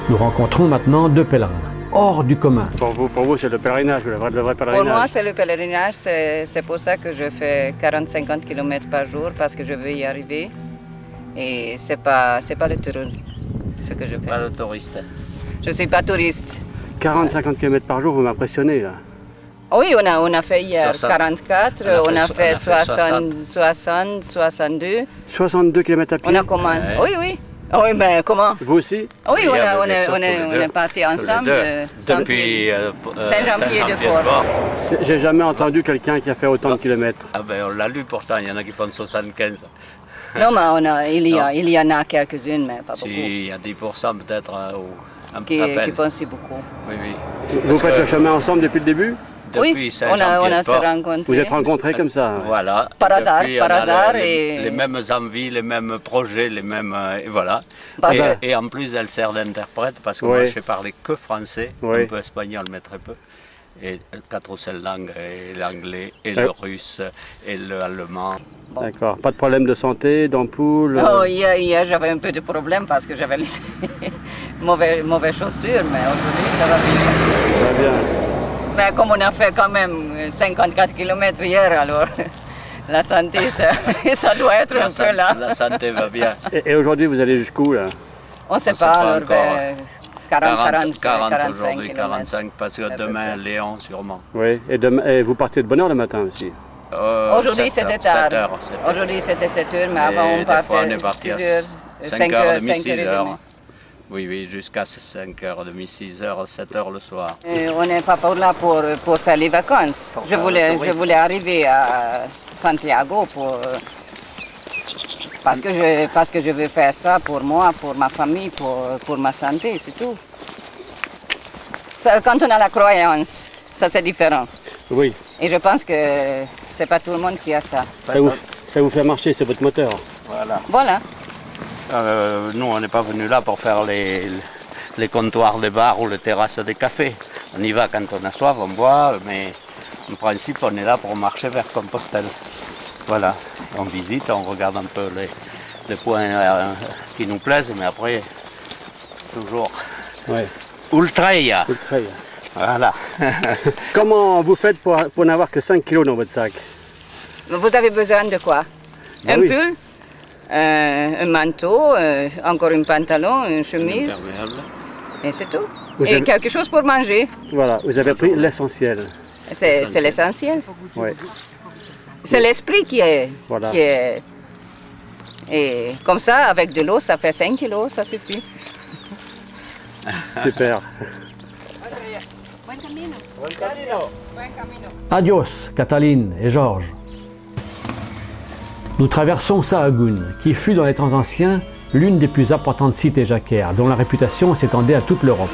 Nous rencontrons maintenant deux pèlerins, hors du commun. Pour vous c'est le pèlerinage, le vrai pèlerinage. Pour moi, c'est le pèlerinage. C'est pour ça que je fais 40-50 km par jour, parce que je veux y arriver. Et c'est pas le tourisme, ce que je fais. Pas le touriste. Je ne suis pas touriste. 40-50 km par jour, vous m'impressionnez là. Oui, on a fait hier 44, on a fait 60, 62. 62 km à pied? On a comment? Oui, oui. Oui, mais comment? Vous aussi? Oui, on est partis ensemble. Depuis Saint-Jean-Pied-de-Port. J'ai jamais entendu quelqu'un qui a fait autant de kilomètres. Ah ben on l'a lu pourtant, il y en a qui font 75. Non, mais il y en a quelques-unes, mais pas beaucoup. Si, il y a 10% peut-être qui font si beaucoup. Oui, oui. Vous faites le chemin ensemble depuis le début? Oui, on a se rencontrés. Vous êtes rencontrés comme ça? Voilà. Par hasard. Les mêmes envies, les mêmes projets, les mêmes... et voilà. Et en plus, elle sert d'interprète parce que moi, je sais parler que français, un peu espagnol, mais très peu. Et 4 ou 5 langues, et l'anglais, et le russe, et l'allemand. D'accord. Pas de problème de santé, d'ampoule? Oh, hier, j'avais un peu de problème parce que j'avais laissé mauvaises chaussures, mais aujourd'hui, ça va bien. Ça va bien. Mais comme on a fait quand même 54 km hier, alors la santé, ça doit être un peu là. La santé va bien. Et aujourd'hui, vous allez jusqu'où là? On ne sait pas, alors 45 aujourd'hui, 45, parce que demain, Léon sûrement. Oui, et vous partez de bonne heure le matin aussi? Aujourd'hui, c'était tard. Aujourd'hui, c'était 7 heures, mais avant, on partait 5 heures, 6h. Oui, jusqu'à 5h30, 6h, 7h le soir. On n'est pas là pour faire les vacances. Je voulais arriver à Santiago parce que je veux faire ça pour moi, pour ma famille, pour ma santé, c'est tout. Ça, quand on a la croyance, ça c'est différent. Oui. Et je pense que c'est pas tout le monde qui a ça. Ça vous fait marcher, c'est votre moteur. Voilà. Nous, on n'est pas venus là pour faire les comptoirs des bars ou les terrasses des cafés. On y va quand on a soif, on boit, mais en principe, on est là pour marcher vers Compostelle. Voilà, on visite, on regarde un peu les points qui nous plaisent, mais après, toujours ultraïa. Voilà. Comment vous faites pour n'avoir que 5 kilos dans votre sac? Vous avez besoin de quoi? Un pull? Un manteau, encore un pantalon, une chemise, et c'est tout. Et quelque chose pour manger. Voilà, vous avez pris l'essentiel. C'est l'essentiel. Oui. C'est l'esprit qui est... Et comme ça, avec de l'eau, ça fait 5 kilos, ça suffit. Super. Adios, Cataline et Georges. Nous traversons Sahagún, qui fut dans les temps anciens l'une des plus importantes cités jacquaires, dont la réputation s'étendait à toute l'Europe.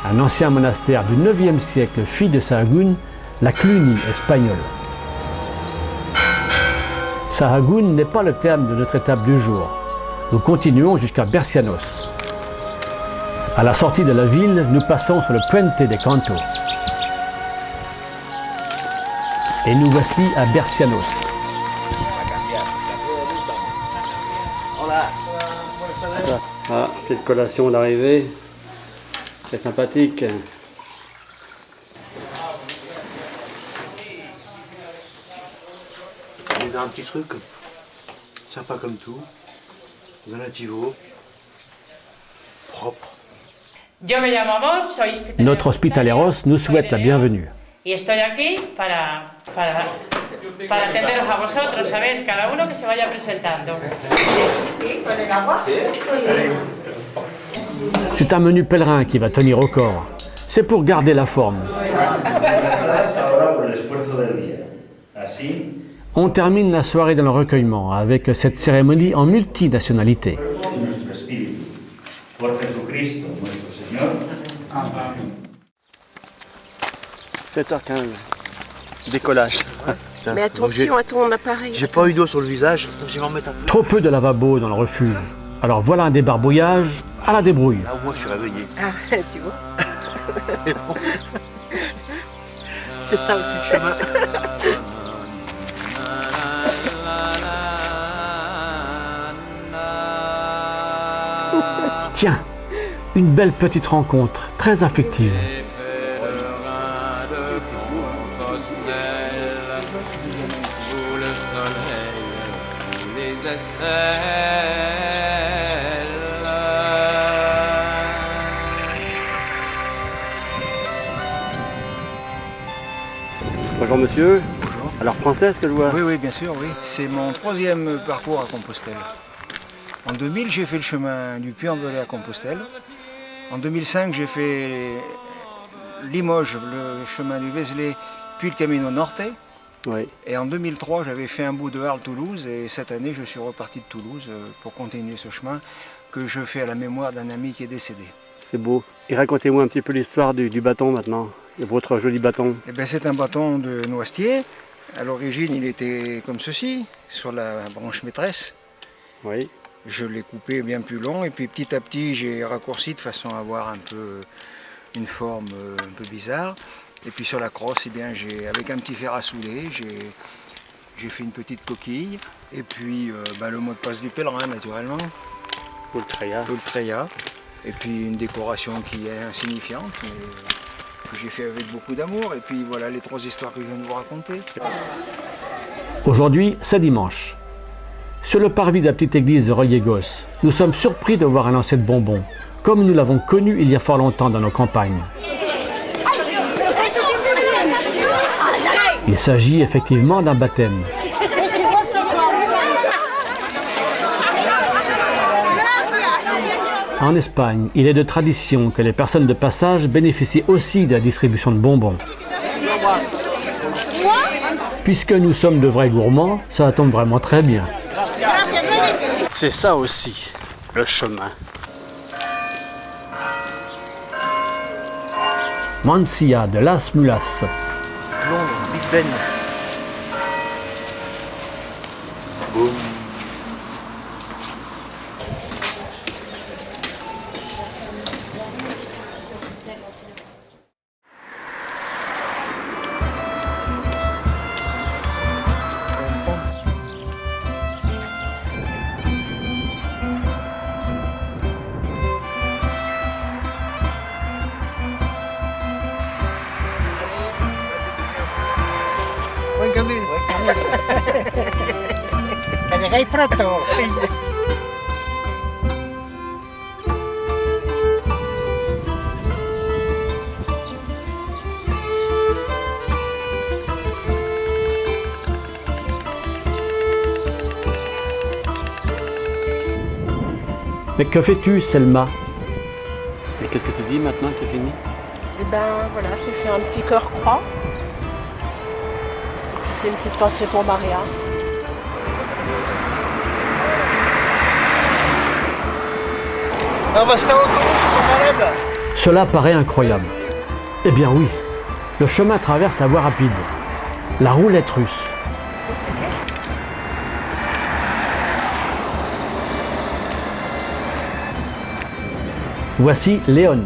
Un ancien monastère du 9e siècle fit de Sahagún la Cluny espagnole. Sahagún n'est pas le terme de notre étape du jour. Nous continuons jusqu'à Bercianos. À la sortie de la ville, nous passons sur le Puente de Canto. Et nous voici à Bercianos. Ah, petite collation d'arrivée. C'est sympathique. On est dans un petit truc, sympa comme tout, donativo, propre. Notre hospitaleros nous souhaite la bienvenue. Y estoy aquí para atenderos a vosotros, a ver, cada uno que se vaya presentando. C'est un menu pèlerin qui va tenir au corps. C'est pour garder la forme. On termine la soirée dans le recueillement avec cette cérémonie en multinationalité. 7h15, décollage. Mais attention à ton appareil. J'ai pas eu d'eau sur le visage, je vais en mettre un peu. Trop peu de lavabo dans le refuge. Alors voilà un débarbouillage à la débrouille. Là au moins je suis réveillé. Ah, tu vois. C'est bon. C'est ça aussi le chemin. Tiens, une belle petite rencontre, très affective. Bonjour monsieur. Bonjour. Alors français, est-ce que je vois? Oui, oui, bien sûr, oui. C'est mon 3e parcours à Compostelle. En 2000, j'ai fait le chemin du Puy-en-Velay à Compostelle. En 2005, j'ai fait Limoges, le chemin du Vézelay, puis le Camino Norte. Oui. Et en 2003, j'avais fait un bout de Arles-Toulouse et cette année, je suis reparti de Toulouse pour continuer ce chemin que je fais à la mémoire d'un ami qui est décédé. C'est beau. Et racontez-moi un petit peu l'histoire du bâton maintenant, de votre joli bâton. Eh bien, c'est un bâton de noisetier. À l'origine, il était comme ceci, sur la branche maîtresse. Oui. Je l'ai coupé bien plus long et puis petit à petit, j'ai raccourci de façon à avoir un peu une forme un peu bizarre. Et puis sur la crosse, eh bien, avec un petit fer à souder, j'ai fait une petite coquille. Et puis le mot de passe du pèlerin, naturellement. Ultreia. Et puis une décoration qui est insignifiante, mais que j'ai fait avec beaucoup d'amour. Et puis voilà les 3 histoires que je viens de vous raconter. Aujourd'hui, c'est dimanche. Sur le parvis de la petite église de Rollegos, nous sommes surpris de voir un lancer de bonbons, comme nous l'avons connu il y a fort longtemps dans nos campagnes. Il s'agit effectivement d'un baptême. En Espagne, il est de tradition que les personnes de passage bénéficient aussi de la distribution de bonbons. Puisque nous sommes de vrais gourmands, ça tombe vraiment très bien. C'est ça aussi, le chemin. Mansilla de Las Mulas. Londres, Big Ben. Boum. Buen camino. Que lleguéis pronto. Mais que fais-tu, Selma? Et qu'est-ce que tu dis maintenant que c'est fini? Et ben voilà, j'ai fait un petit cœur croix. C'est une petite pensée pour Maria. On va se faire autour, ils sont malades. Cela paraît incroyable. Eh bien oui, le chemin traverse la voie rapide, la roulette russe. Voici Léon.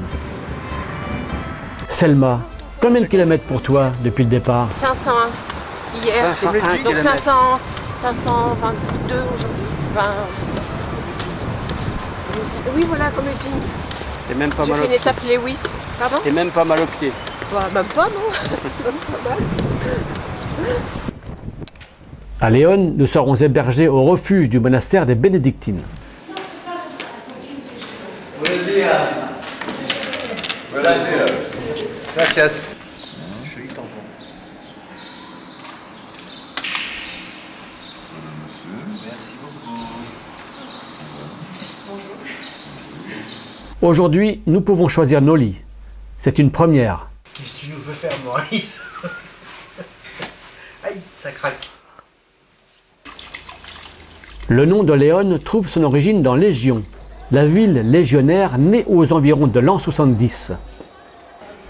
Selma, combien de kilomètres pour toi depuis le départ? 501 hier. 501 Donc kilomètres. 522 aujourd'hui. 20, c'est ça. Oui, voilà, comme je dis. Et même pas J'ai mal fait au une étape Lewis. Pardon? Et même pas mal aux pieds. Bah, même pas, non. Même pas mal. À Léon, nous serons hébergés au refuge du monastère des Bénédictines. Buenos días. Buenos días. Gracias. Merci beaucoup. Bonjour. Aujourd'hui, nous pouvons choisir nos lits. C'est une première. Qu'est-ce que tu nous veux faire, Maurice? Aïe, ça craque. Le nom de Léon trouve son origine dans Légion, la ville légionnaire née aux environs de l'an 70.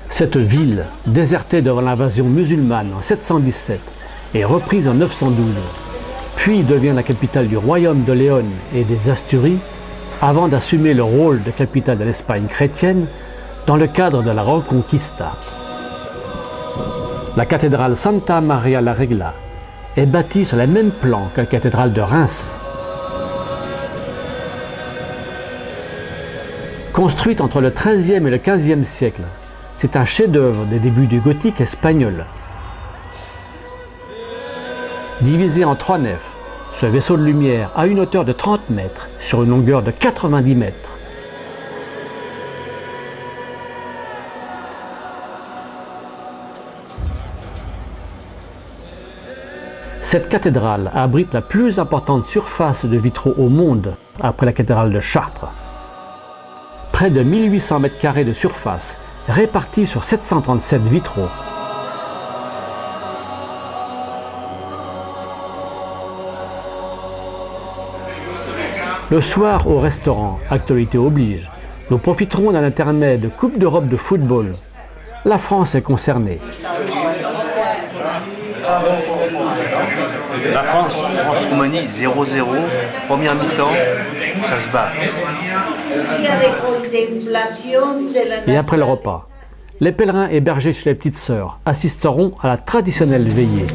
Cette ville, désertée devant l'invasion musulmane en 717 et reprise en 912, puis devient la capitale du royaume de Léon et des Asturies, avant d'assumer le rôle de capitale de l'Espagne chrétienne dans le cadre de la Reconquista. La cathédrale Santa Maria la Regla est bâtie sur le même plan que la cathédrale de Reims. Construite entre le XIIIe et le XVe siècle, c'est un chef-d'œuvre des débuts du gothique espagnol. Divisé en 3 nefs, ce vaisseau de lumière a une hauteur de 30 mètres sur une longueur de 90 mètres. Cette cathédrale abrite la plus importante surface de vitraux au monde, après la cathédrale de Chartres. Près de 1800 mètres carrés de surface, répartis sur 737 vitraux. Le soir au restaurant, actualité oblige, nous profiterons d'un intermède de Coupe d'Europe de football. La France est concernée. La France-Roumanie 0-0, première mi-temps, ça se bat. Et après le repas, les pèlerins hébergés chez les petites sœurs assisteront à la traditionnelle veillée.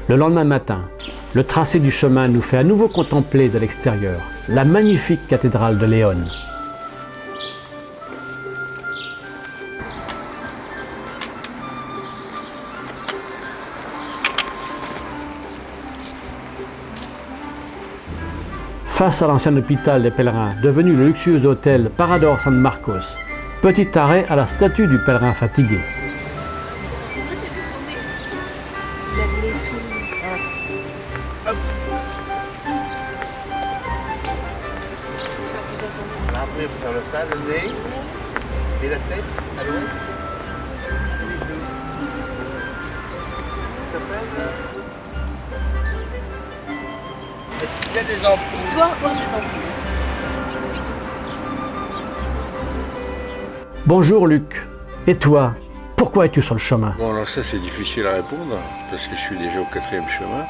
Le lendemain matin, le tracé du chemin nous fait à nouveau contempler de l'extérieur la magnifique cathédrale de Léon. Face à l'ancien hôpital des pèlerins, devenu le luxueux hôtel Parador San Marcos, petit arrêt à la statue du pèlerin fatigué. Après, il faut faire ça, le nez et la tête à l'ouest. Et les genoux. Ça s'appelle Est-ce qu'il y a des ampoules? Il doit avoir des ampoules. Bonjour Luc. Et toi, pourquoi es-tu sur le chemin? Bon, alors ça c'est difficile à répondre parce que je suis déjà au 4e chemin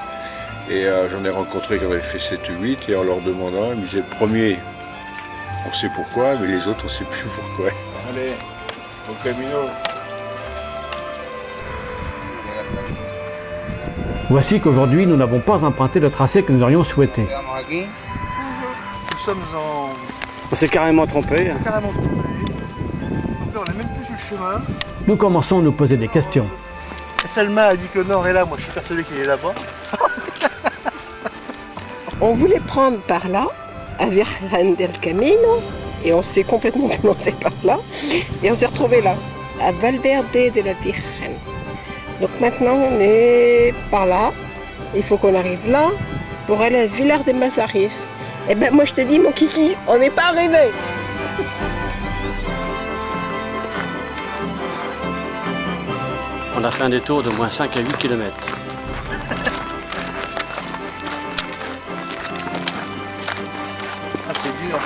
et j'en ai rencontré qui avaient fait 7 ou 8 et en leur demandant, ils me disaient le premier, on sait pourquoi, mais les autres on sait plus pourquoi. Allez, au camino. Voici qu'aujourd'hui nous n'avons pas emprunté le tracé que nous aurions souhaité. Nous sommes en... On s'est carrément trompé. Carrément trompé. Donc là, on n'est même plus sur le chemin. Nous commençons à nous poser des questions. Selma a dit que le nord est là, moi je suis persuadé qu'il est là-bas. On voulait prendre par là, à Virgen del Camino et on s'est complètement planté par là et on s'est retrouvé là, à Valverde de la Virgen. Donc maintenant on est par là, il faut qu'on arrive là pour aller à Vilar de Mazarif. Et ben moi je te dis mon kiki, on n'est pas arrivé. On a fait un détour de moins 5 à 8 km. Ah, c'est dur.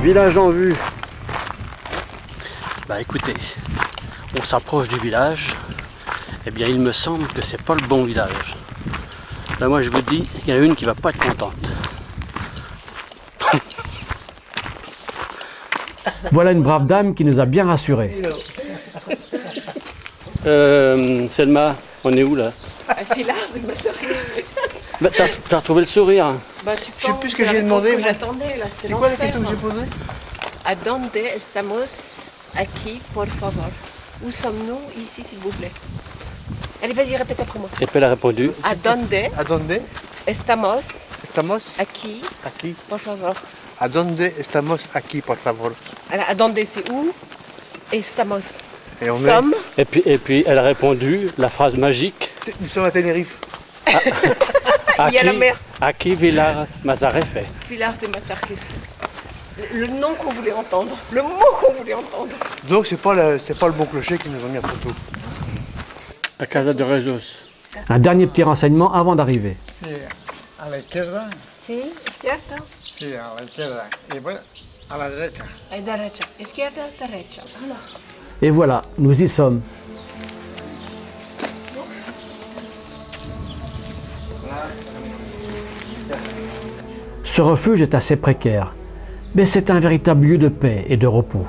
Village en vue. Bah écoutez, on s'approche du village. Eh bien il me semble que c'est pas le bon village. Là moi je vous dis, il y en a une qui va pas être contente. Voilà une brave dame qui nous a bien rassurés. Selma, on est où là? À Vilar de Mazarif. Bah, t'as retrouvé le sourire. Bah, tu Je sais plus ce que j'ai demandé. Que j'attendais là, c'était C'est quoi la l'enfer. question que j'ai posée? ¿A dónde estamos aquí, por favor? Où sommes-nous ici, s'il vous plaît? Allez, vas-y, répète après moi. Et puis elle a répondu. ¿A dónde ¿A dónde estamos estamos aquí, aquí? por favor? ¿A dónde estamos aquí, por favor? Alors, ¿a dónde c'est où? Estamos. Et on Sommes. Et puis elle a répondu la phrase magique. Nous sommes à Tenerife. Il y a la mer. Aquí Vilar Mazarif. Vilar de Mazarif. Le nom qu'on voulait entendre, le mot qu'on voulait entendre. Donc c'est pas le bon clocher qui nous a mis en photo. À Casa de Rezos. Un dernier petit renseignement avant d'arriver. A la izquierda, Sí, izquierda. sí, a la izquierda. Y después a la derecha. A derecha. Izquierda, derecha. Voilà. Et voilà, nous y sommes. Ce refuge est assez précaire, mais c'est un véritable lieu de paix et de repos.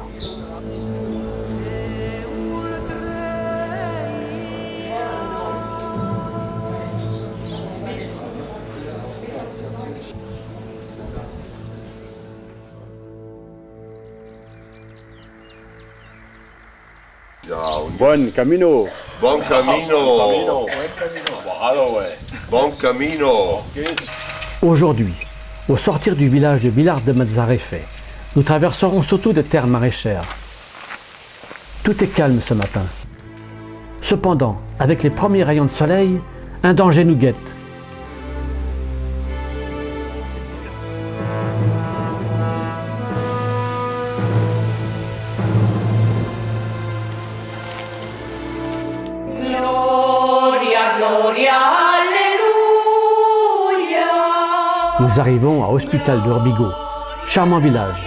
Bon camino. Bon camino. Bon camino. Aujourd'hui, au sortir du village de Vilar de Mazarif, nous traverserons surtout des terres maraîchères. Tout est calme ce matin. Cependant, avec les premiers rayons de soleil, un danger nous guette. Gloria, gloria, alléluia. Nous arrivons à Hospital d'Urbigo, charmant village,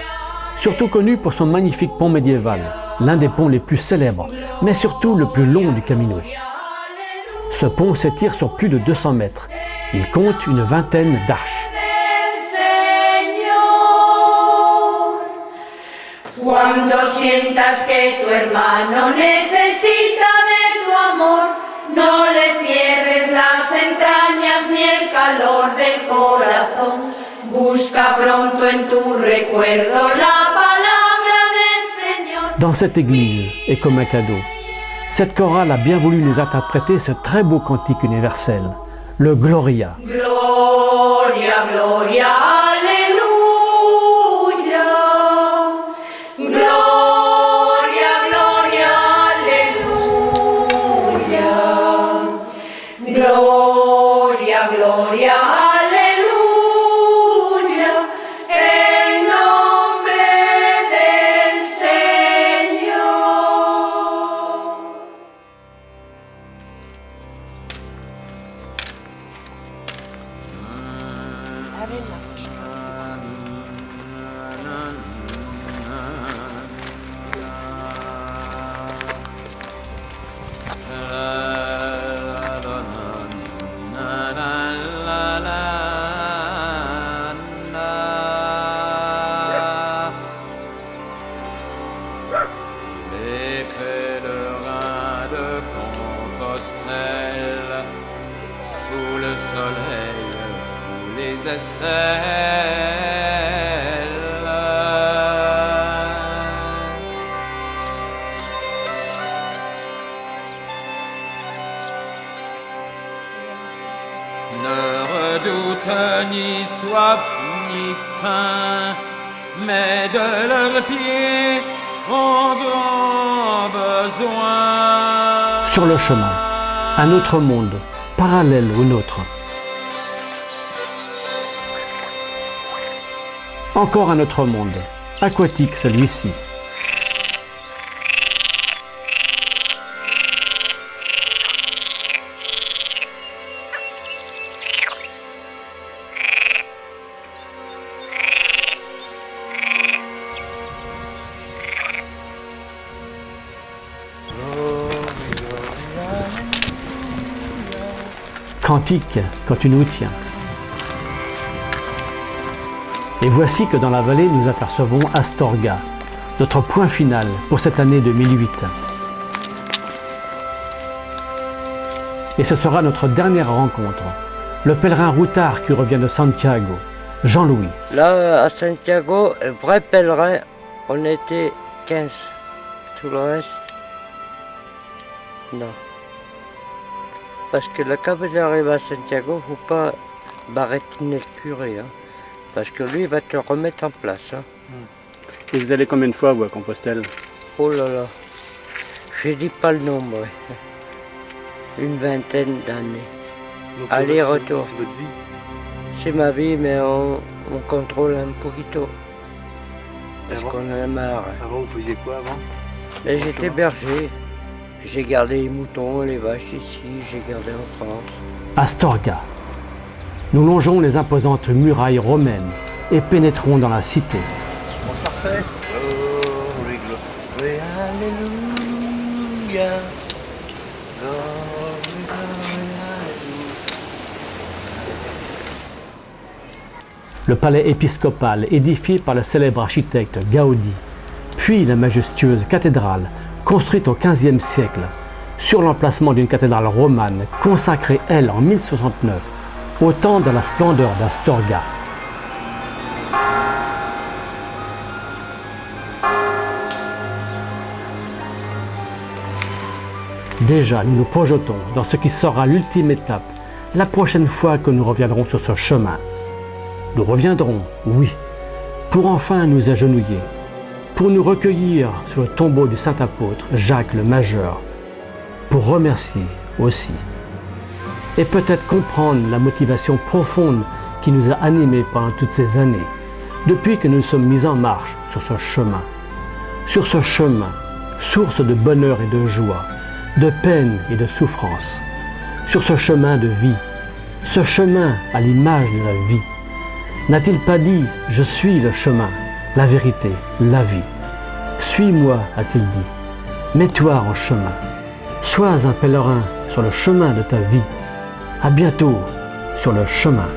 surtout connu pour son magnifique pont médiéval, l'un des ponts les plus célèbres, mais surtout le plus long du Camino. Ce pont s'étire sur plus de 200 mètres. Il compte une vingtaine d'arches. Cuando sientas que tu hermano necesita de tu amor, no le cierres las entrañas ni el calor del corazón. Busca pronto en tu recuerdo la palabra del Señor. Dans cette église, et comme un cadeau, cette chorale a bien voulu nous interpréter ce très beau cantique universel, le Gloria. Gloria, gloria, aleluya. Gloria, gloria, aleluya. Gloria, gloria, aleluya. En nombre del Señor. Les pèlerins de Compostelle, sous le soleil, sous les estelles. ni soif ni faim, mais de leurs pieds ont grand besoin. Sur le chemin, un autre monde, parallèle au nôtre. Encore un autre monde, aquatique celui-ci. Cantique quand tu nous tiens. Et voici que dans la vallée nous apercevons Astorga, notre point final pour cette année 2008. Et ce sera notre dernière rencontre. Le pèlerin routard qui revient de Santiago, Jean-Louis. Là, à Santiago, vrai pèlerin, on était 15. Tout le reste, non. Parce que là, quand vous arrivez à Santiago, il ne faut pas baratiner le curé. Hein, parce que lui, il va te remettre en place. Hein. Et vous allez combien de fois, vous, à Compostelle? Oh là là, je ne dis pas le nombre. Une vingtaine d'années. Aller-retour. C'est votre vie? C'est ma vie, mais on contrôle un poquito. Parce qu'on en a marre. Avant, vous faisiez quoi avant? J'étais berger. J'ai gardé les moutons, les vaches ici, j'ai gardé en France. Astorga. Nous longeons les imposantes murailles romaines et pénétrons dans la cité. Comment ça fait? Glory, glory, alléluia. Glory, glory, alléluia. Le palais épiscopal édifié par le célèbre architecte Gaudi, puis la majestueuse cathédrale construite au XVe siècle, sur l'emplacement d'une cathédrale romane consacrée, elle, en 1069, au temps de la splendeur d'Astorga. Déjà, nous nous projetons dans ce qui sera l'ultime étape, la prochaine fois que nous reviendrons sur ce chemin. Nous reviendrons, oui, pour enfin nous agenouiller, pour nous recueillir sur le tombeau du saint apôtre Jacques le Majeur, pour remercier aussi, et peut-être comprendre la motivation profonde qui nous a animés pendant toutes ces années, depuis que nous nous sommes mis en marche sur ce chemin, source de bonheur et de joie, de peine et de souffrance, sur ce chemin de vie, ce chemin à l'image de la vie. N'a-t-il pas dit « Je suis le chemin, la vérité, la vie ». Suis-moi, a-t-il dit. Mets-toi en chemin. Sois un pèlerin sur le chemin de ta vie. À bientôt sur le chemin.